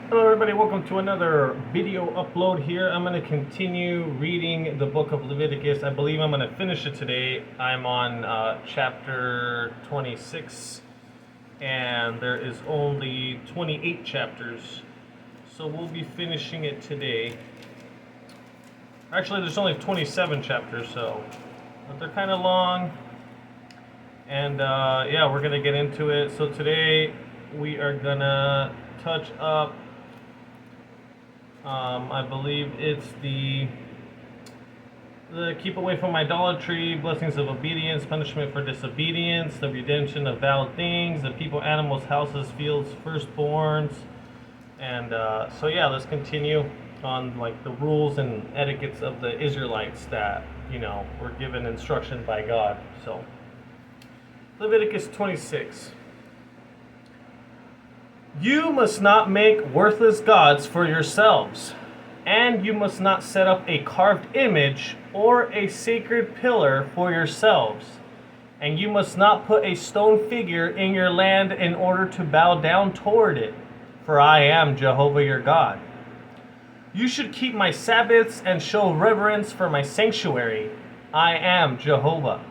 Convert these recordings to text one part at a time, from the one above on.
Hello everybody, welcome to another video upload here. I'm going to continue reading the book of Leviticus. I believe I'm going to finish it today. I'm on chapter 26 and there is only 28 chapters. So we'll be finishing it today. Actually, there's only 27 chapters, but they're kind of long. And yeah, we're going to get into it. So today we are going to touch up I believe it's the keep away from idolatry, blessings of obedience, punishment for disobedience, the redemption of vowed things, the people, animals, houses, fields, firstborns, and so yeah, let's continue on like the rules and etiquettes of the Israelites that were given instruction by God. So Leviticus 26. You must not make worthless gods for yourselves, and you must not set up a carved image or a sacred pillar for yourselves, and you must not put a stone figure in your land in order to bow down toward it, for I am Jehovah your God. You should keep my Sabbaths and show reverence for my sanctuary. I am Jehovah.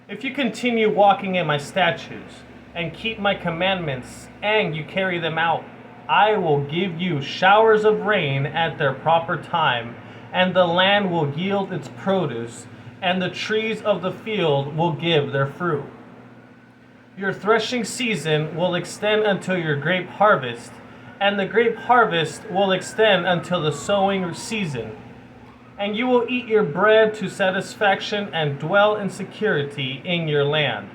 If you continue walking in my statutes, and keep my commandments, and you carry them out, I will give you showers of rain at their proper time, and the land will yield its produce, and the trees of the field will give their fruit. Your threshing season will extend until your grape harvest, and the grape harvest will extend until the sowing season. And you will eat your bread to satisfaction and dwell in security in your land.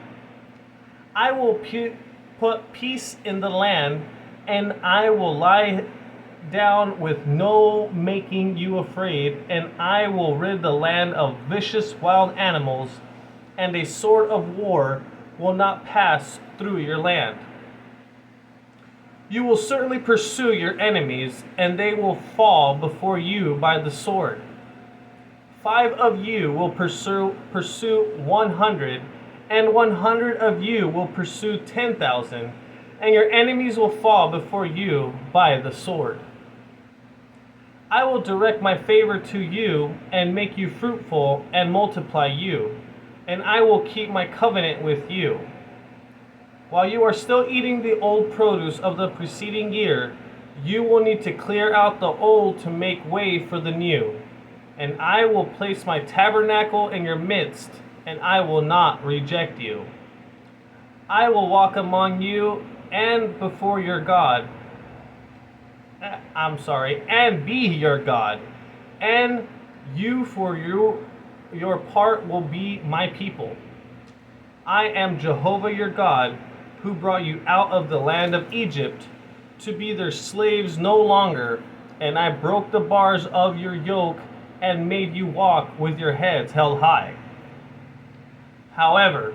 I will put peace in the land, and I will lie down with no making you afraid, and I will rid the land of vicious wild animals, and a sword of war will not pass through your land. You will certainly pursue your enemies, and they will fall before you by the sword. 5 of you will pursue 100, and 100 of you will pursue 10,000, and your enemies will fall before you by the sword. I will direct my favor to you and make you fruitful and multiply you, and I will keep my covenant with you. While you are still eating the old produce of the preceding year, you will need to clear out the old to make way for the new, and I will place my tabernacle in your midst, and I will not reject you. I will walk among you and before your God. And be your God. And you for your part will be my people. I am Jehovah your God, who brought you out of the land of Egypt to be their slaves no longer, and I broke the bars of your yoke and made you walk with your heads held high. However,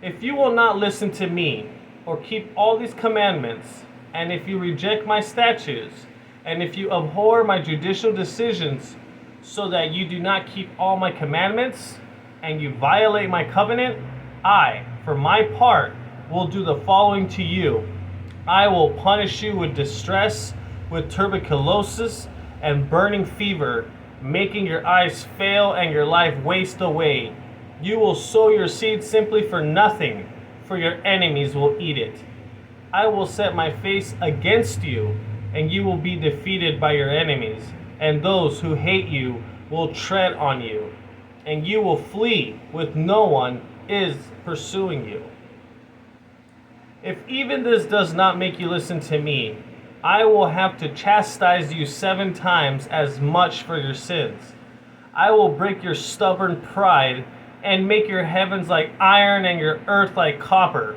if you will not listen to me or keep all these commandments, and if you reject my statutes, and if you abhor my judicial decisions, so that you do not keep all my commandments, and you violate my covenant, I, for my part, will do the following to you. I will punish you with distress, with tuberculosis, and burning fever, making your eyes fail and your life waste away. You will sow your seed simply for nothing, for your enemies will eat it. I will set my face against you, and you will be defeated by your enemies, and those who hate you will tread on you, and you will flee with no one is pursuing you. If even this does not make you listen to me, I will have to chastise you 7 times as much for your sins. I will break your stubborn pride and make your heavens like iron and your earth like copper.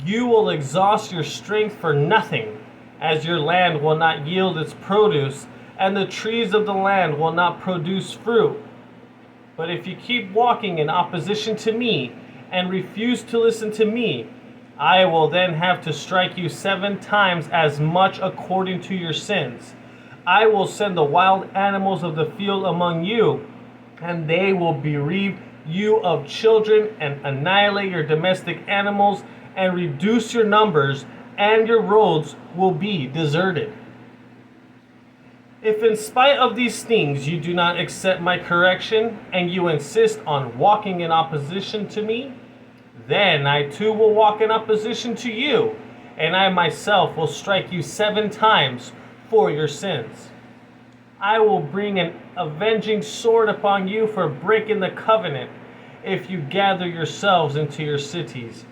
You will exhaust your strength for nothing, as your land will not yield its produce, and the trees of the land will not produce fruit. But if you keep walking in opposition to me and refuse to listen to me, I will then have to strike you 7 times as much according to your sins. I will send the wild animals of the field among you, and they will bereave you of children and annihilate your domestic animals and reduce your numbers and your roads will be deserted. If in spite of these things you do not accept my correction, and you insist on walking in opposition to me, then I too will walk in opposition to you, and I myself will strike you 7 times for your sins. I will bring an avenging sword upon you for breaking the covenant if you gather yourselves into your cities.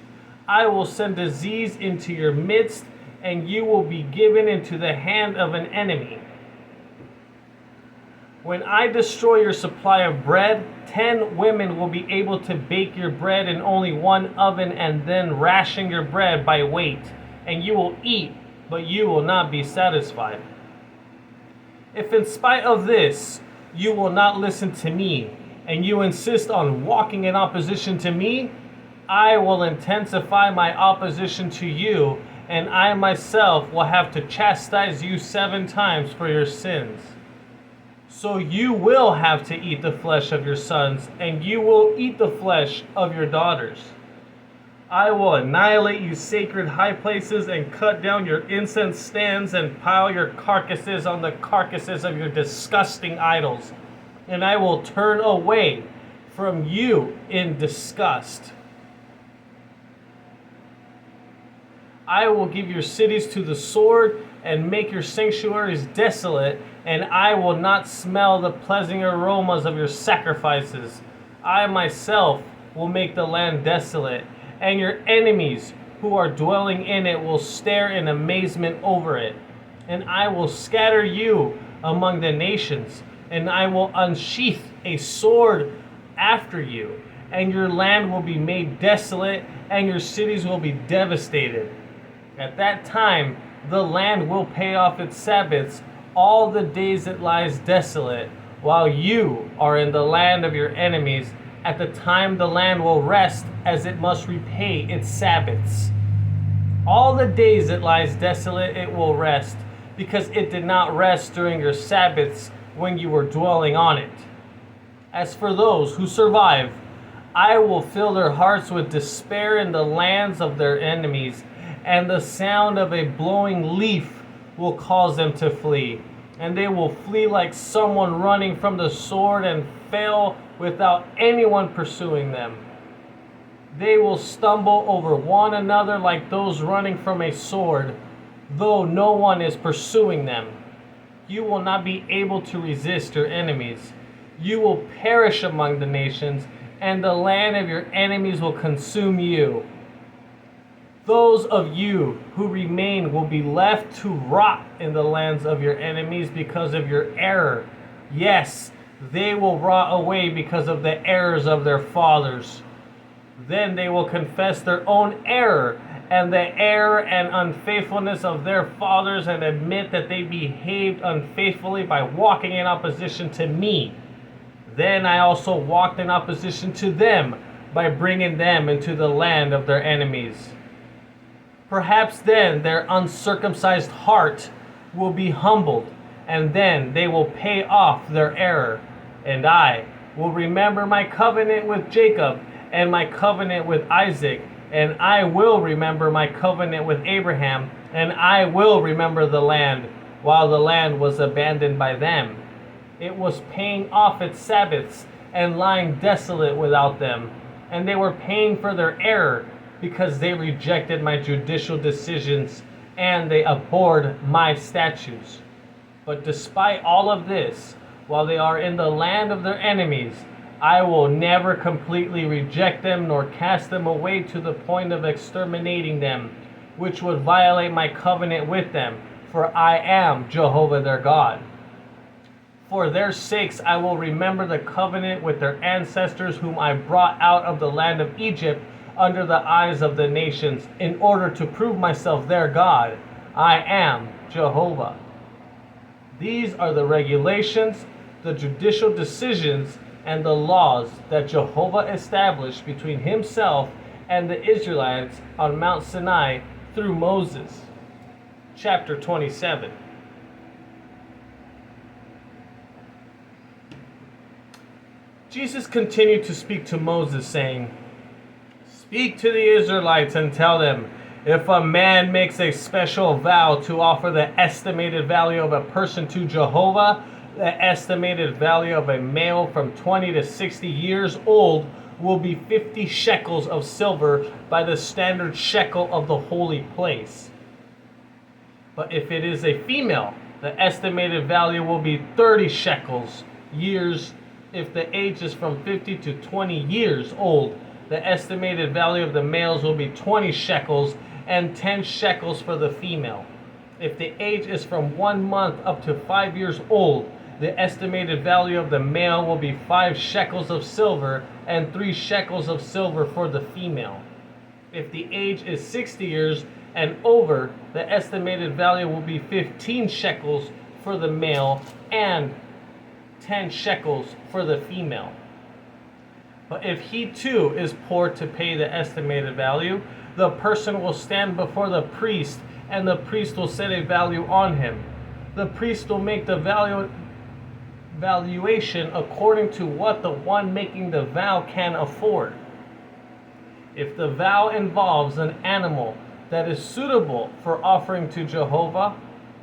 I will send disease into your midst, and you will be given into the hand of an enemy. When I destroy your supply of bread, 10 women will be able to bake your bread in only one oven and then ration your bread by weight, and you will eat, but you will not be satisfied. If in spite of this, you will not listen to me, and you insist on walking in opposition to me, I will intensify my opposition to you, and I myself will have to chastise you 7 times for your sins. So you will have to eat the flesh of your sons, and you will eat the flesh of your daughters. I will annihilate you sacred high places and cut down your incense stands and pile your carcasses on the carcasses of your disgusting idols. And I will turn away from you in disgust. I will give your cities to the sword and make your sanctuaries desolate, and I will not smell the pleasant aromas of your sacrifices. I myself will make the land desolate, and your enemies who are dwelling in it will stare in amazement over it. And I will scatter you among the nations, and I will unsheath a sword after you, and your land will be made desolate, and your cities will be devastated. At that time, the land will pay off its Sabbaths all the days it lies desolate, while you are in the land of your enemies. At the time the land will rest, as it must repay its Sabbaths. All the days it lies desolate it will rest, because it did not rest during your Sabbaths when you were dwelling on it. As for those who survive, I will fill their hearts with despair in the lands of their enemies, and the sound of a blowing leaf will cause them to flee. And they will flee like someone running from the sword and fail without anyone pursuing them. They will stumble over one another like those running from a sword, though no one is pursuing them. You will not be able to resist your enemies. You will perish among the nations, and the land of your enemies will consume you. Those of you who remain will be left to rot in the lands of your enemies because of your error. Yes, they will rot away because of the errors of their fathers. Then they will confess their own error and the error and unfaithfulness of their fathers, and admit that they behaved unfaithfully by walking in opposition to me. Then I also walked in opposition to them by bringing them into the land of their enemies. Perhaps then their uncircumcised heart will be humbled, and then they will pay off their error. And I will remember my covenant with Jacob and my covenant with Isaac, and I will remember my covenant with Abraham, and I will remember the land while the land was abandoned by them. It was paying off its Sabbaths and lying desolate without them, and they were paying for their error, because they rejected my judicial decisions and they abhorred my statutes. But despite all of this, while they are in the land of their enemies, I will never completely reject them nor cast them away to the point of exterminating them, which would violate my covenant with them, for I am Jehovah their God. For their sakes I will remember the covenant with their ancestors whom I brought out of the land of Egypt under the eyes of the nations, in order to prove myself their God. I am Jehovah. These are the regulations, the judicial decisions, and the laws that Jehovah established between himself and the Israelites on Mount Sinai through Moses. Chapter 27. Jesus continued to speak to Moses, saying, "Speak to the Israelites and tell them, If a man makes a special vow to offer the estimated value of a person to Jehovah, the estimated value of a male from 20 to 60 years old will be 50 shekels of silver by the standard shekel of the holy place. But if it is a female, the estimated value will be 30 shekels years. If the age is from 50 to 20 years old, the estimated value of the males will be 20 shekels and 10 shekels for the female. If the age is from 1 month up to 5 years old, the estimated value of the male will be 5 shekels of silver and 3 shekels of silver for the female. If the age is 60 years and over, the estimated value will be 15 shekels for the male and 10 shekels for the female. But if he too is poor to pay the estimated value, the person will stand before the priest, and the priest will set a value on him. The priest will make the valuation according to what the one making the vow can afford. If the vow involves an animal that is suitable for offering to Jehovah,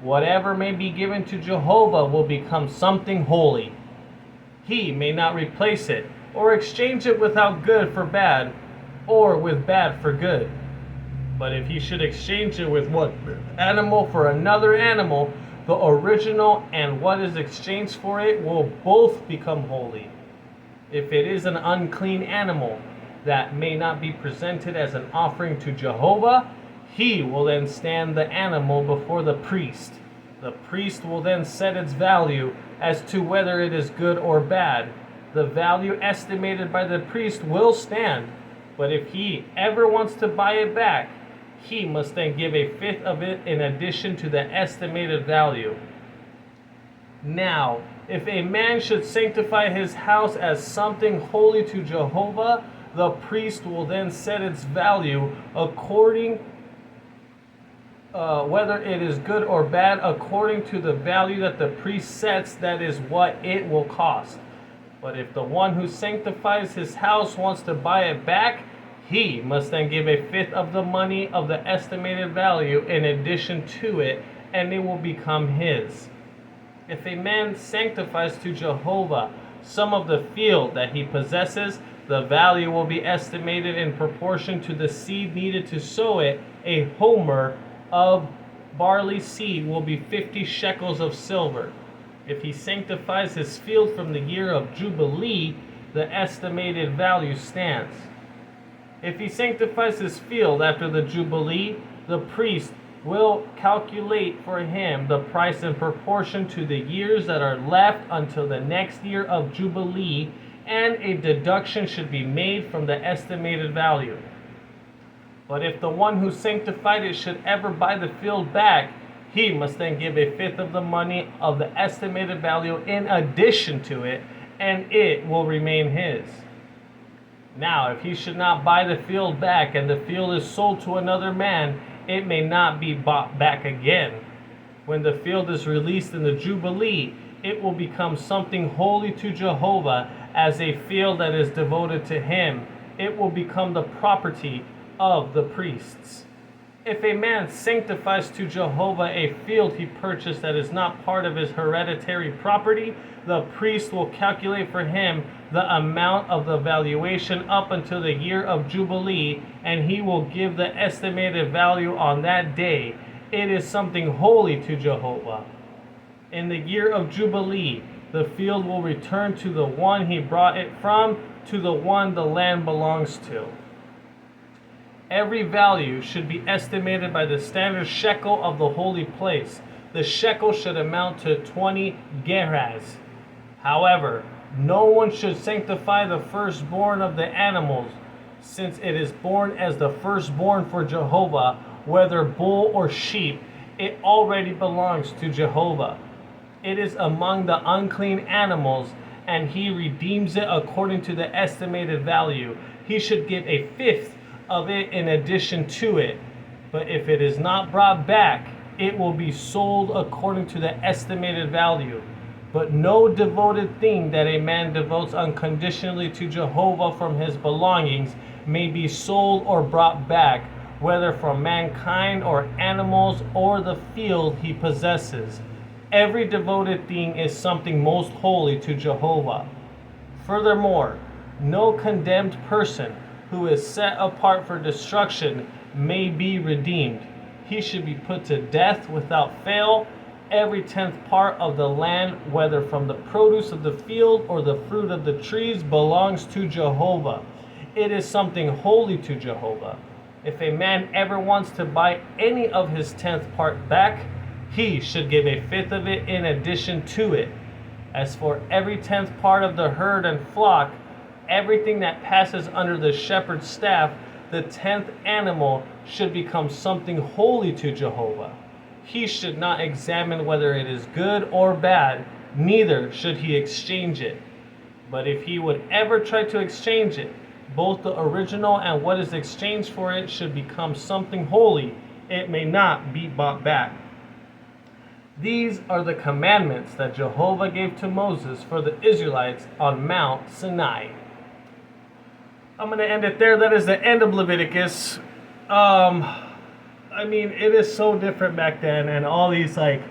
whatever may be given to Jehovah will become something holy. He may not replace it or exchange it without good for bad, or with bad for good. But if he should exchange it with one animal for another animal, the original and what is exchanged for it will both become holy. If it is an unclean animal that may not be presented as an offering to Jehovah, he will then stand the animal before the priest. The priest will then set its value as to whether it is good or bad. The value estimated by the priest will stand, but if he ever wants to buy it back, he must then give a fifth of it in addition to the estimated value. Now, if a man should sanctify his house as something holy to Jehovah, the priest will then set its value according whether it is good or bad, according to the value that the priest sets, that is what it will cost. But if the one who sanctifies his house wants to buy it back, he must then give a fifth of the money of the estimated value in addition to it, and it will become his. If a man sanctifies to Jehovah some of the field that he possesses, the value will be estimated in proportion to the seed needed to sow it. A homer of barley seed will be 50 shekels of silver. If he sanctifies his field from the year of Jubilee, the estimated value stands. If he sanctifies his field after the Jubilee, the priest will calculate for him the price in proportion to the years that are left until the next year of Jubilee, and a deduction should be made from the estimated value. But if the one who sanctified it should ever buy the field back, he must then give a fifth of the money of the estimated value in addition to it, and it will remain his. Now, if he should not buy the field back, and the field is sold to another man, it may not be bought back again. When the field is released in the Jubilee, it will become something holy to Jehovah, as a field that is devoted to him. It will become the property of the priests. If a man sanctifies to Jehovah a field he purchased that is not part of his hereditary property, the priest will calculate for him the amount of the valuation up until the year of Jubilee, and he will give the estimated value on that day. It is something holy to Jehovah. In the year of Jubilee, the field will return to the one he brought it from, to the one the land belongs to. Every value should be estimated by the standard shekel of the holy place. The shekel should amount to 20 gerahs. However, no one should sanctify the firstborn of the animals, since it is born as the firstborn for Jehovah, whether bull or sheep. It already belongs to Jehovah. It is among the unclean animals, and he redeems it according to the estimated value. He should give a fifth of it in addition to it. But if it is not brought back, it will be sold according to the estimated value. But no devoted thing that a man devotes unconditionally to Jehovah from his belongings may be sold or brought back, whether from mankind or animals or the field he possesses. Every devoted thing is something most holy to Jehovah. Furthermore, no condemned person who is set apart for destruction may be redeemed. He should be put to death without fail. Every 10th part of the land, whether from the produce of the field or the fruit of the trees, belongs to Jehovah. It is something holy to Jehovah. If a man ever wants to buy any of his 10th part back, he should give a fifth of it in addition to it. As for every 10th part of the herd and flock, everything that passes under the shepherd's staff, the 10th animal should become something holy to Jehovah. He should not examine whether it is good or bad, neither should he exchange it. But if he would ever try to exchange it, both the original and what is exchanged for it should become something holy. It may not be bought back. These are the commandments that Jehovah gave to Moses for the Israelites on Mount Sinai. I'm going to end it there. That is the end of Leviticus. I mean, it is so different back then, and all these like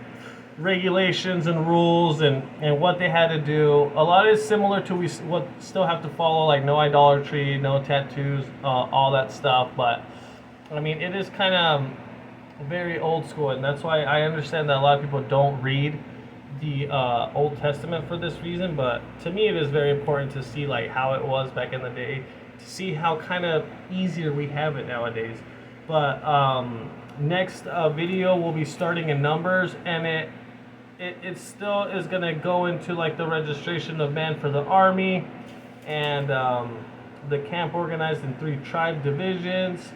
regulations and rules and what they had to do. A lot is similar to what still have to follow, like no idolatry, no tattoos, all that stuff. But I mean, it is kind of very old school, and that's why I understand that a lot of people don't read the Old Testament for this reason. But to me, it is very important to see like how it was back in the day, to see how kind of easier we have it nowadays. But next video we'll be starting in Numbers, and it still is going to go into like the registration of man for the army, and the camp organized in 3 tribe divisions,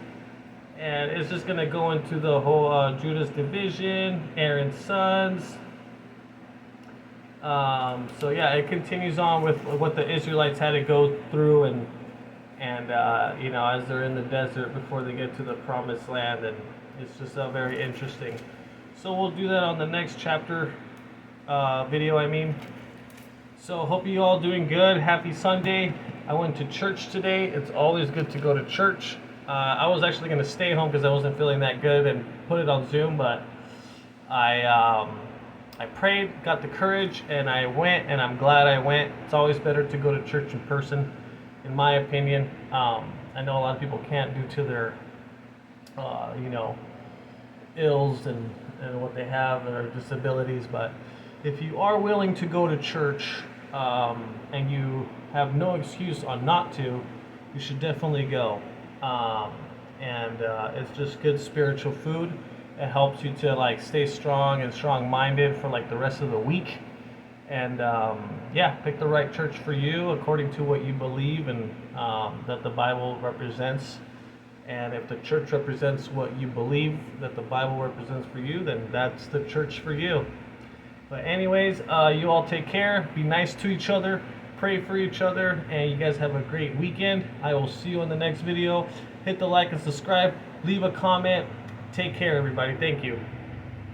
and it's just going to go into the whole Judah's division, Aaron's sons. So yeah, it continues on with what the Israelites had to go through, and you know, as they're in the desert before they get to the promised land, and it's just very interesting. So we'll do that on the next chapter video, I mean. So hope you all doing good. Happy Sunday. I went to church today. It's always good to go to church. I was actually going to stay home because I wasn't feeling that good and put it on Zoom, but I prayed, got the courage, and I went, and I'm glad I went. It's always better to go to church in person, in my opinion. I know a lot of people can't due to their, you know, ills and what they have, or disabilities, but if you are willing to go to church and you have no excuse on not to, you should definitely go. It's just good spiritual food. It helps you to like stay strong and strong-minded for like the rest of the week. And yeah, pick the right church for you according to what you believe and that the Bible represents. And if the church represents what you believe that the Bible represents for you, then that's the church for you. But anyways, you all take care. Be nice to each other. Pray for each other. And you guys have a great weekend. I will see you in the next video. Hit the like and subscribe. Leave a comment. Take care, everybody. Thank you.